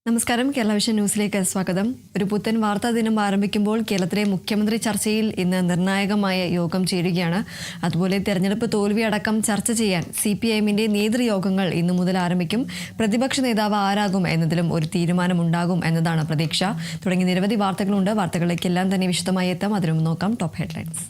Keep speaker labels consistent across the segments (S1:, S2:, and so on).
S1: നമസ്കാരം. കേരള വിഷൻ ന്യൂസിലേക്ക് സ്വാഗതം. ഒരു പുത്തൻ വാർത്താ ദിനം ആരംഭിക്കുമ്പോൾ കേരളത്തിലെ മുഖ്യമന്ത്രി ചർച്ചയിൽ ഇന്ന് നിർണായകമായ യോഗം ചേരുകയാണ്. അതുപോലെ തെരഞ്ഞെടുപ്പ് തോൽവി അടക്കം ചർച്ച ചെയ്യാൻ CPIMന്റെ നേതൃയോഗങ്ങൾ ഇന്നു മുതൽ ആരംഭിക്കും. പ്രതിപക്ഷ നേതാവ് ആരാകും എന്നതിലും ഒരു തീരുമാനമുണ്ടാകും എന്നതാണ് പ്രതീക്ഷ. തുടങ്ങി നിരവധി വാർത്തകളുണ്ട്. വാർത്തകളിലേക്കെല്ലാം തന്നെ വിശദമായി എത്താം. അതിനും നോക്കാം ടോപ്പ് ഹെഡ്ലൈൻസ്.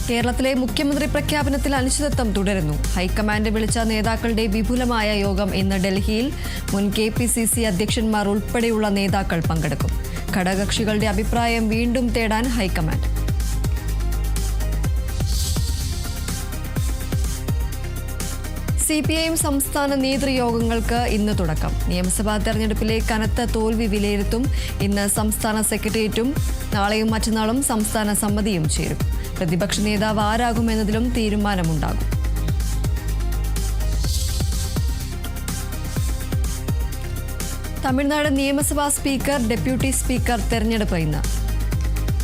S1: കേരളത്തിലെ മുഖ്യമന്ത്രി പ്രഖ്യാപനത്തിൽ അനിശ്ചിതത്വം തുടരുന്നു. ഹൈക്കമാൻഡ് വിളിച്ച നേതാക്കളുടെ വിപുലമായ യോഗം ഇന്ന് ഡൽഹിയിൽ. മുൻ KPCC അധ്യക്ഷന്മാർ ഉൾപ്പെടെയുള്ള നേതാക്കൾ പങ്കെടുക്കും. ഘടകകക്ഷികളുടെ അഭിപ്രായം വീണ്ടും തേടാൻ ഹൈക്കമാൻഡ്. CPIM സംസ്ഥാന നേതൃയോഗങ്ങൾക്ക് ഇന്ന് തുടക്കം. നിയമസഭാ തെരഞ്ഞെടുപ്പിലെ കനത്ത തോൽവി വിലയിരുത്തും. ഇന്ന് സംസ്ഥാന സെക്രട്ടേറിയറ്റും നാളെയും മറ്റന്നാളും സംസ്ഥാന സമിതിയും ചേരും. പ്രതിപക്ഷ നേതാവ് ആരാകുമെന്നതിലും തീരുമാനമുണ്ടാകും. തമിഴ്നാട് നിയമസഭാ സ്പീക്കർ, ഡെപ്യൂട്ടി സ്പീക്കർ തെരഞ്ഞെടുപ്പ് ഇന്ന്.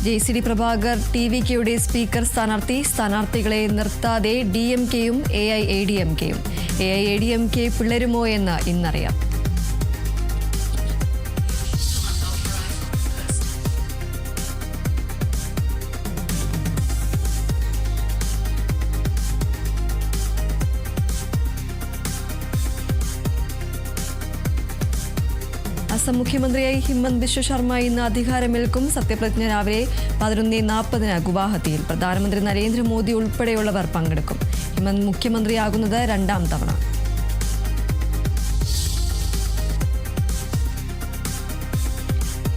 S1: JCD പ്രഭാകർ TVKയുടെ സ്പീക്കർ സ്ഥാനാർത്ഥികളെ നിർത്താതെ DMKയും AIADMKയും. AIADMK പിളരുമോ എന്ന് ഇന്നറിയാം. അസം മുഖ്യമന്ത്രിയായി ഹിമന്ത് ബിശ്വ ശർമ്മ ഇന്ന് അധികാരമേൽക്കും. സത്യപ്രതിജ്ഞ രാവിലെ 11:40 ഗുവാഹത്തിയിൽ. പ്രധാനമന്ത്രി നരേന്ദ്രമോദി ഉൾപ്പെടെയുള്ളവർ പങ്കെടുക്കും. ഹിമന്ത് മുഖ്യമന്ത്രിയാകുന്നത് രണ്ടാം തവണ.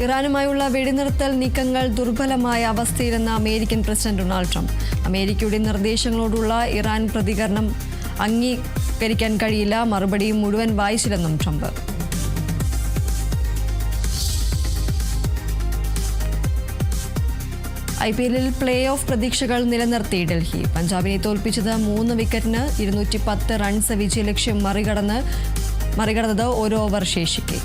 S1: ഇറാനുമായുള്ള വെടിനിർത്തൽ നീക്കങ്ങൾ ദുർബലമായ അവസ്ഥയിലെന്ന് അമേരിക്കൻ പ്രസിഡന്റ് ഡൊണാൾഡ് ട്രംപ്. അമേരിക്കയുടെ നിർദ്ദേശങ്ങളോടുള്ള ഇറാൻ പ്രതികരണം അംഗീകരിക്കാൻ കഴിയില്ല. മറുപടിയും മുഴുവൻ വായിച്ചില്ലെന്നും ട്രംപ്. IPLൽ പ്ലേ ഓഫ് പ്രതീക്ഷകൾ നിലനിർത്തി ഡൽഹി. പഞ്ചാബിനെ തോൽപ്പിച്ചത് 3 വിക്കറ്റിന്. 210 റൺസ് വിജയലക്ഷ്യം മറികടന്നത് ഒരു ഓവർ ശേഷിക്കെ.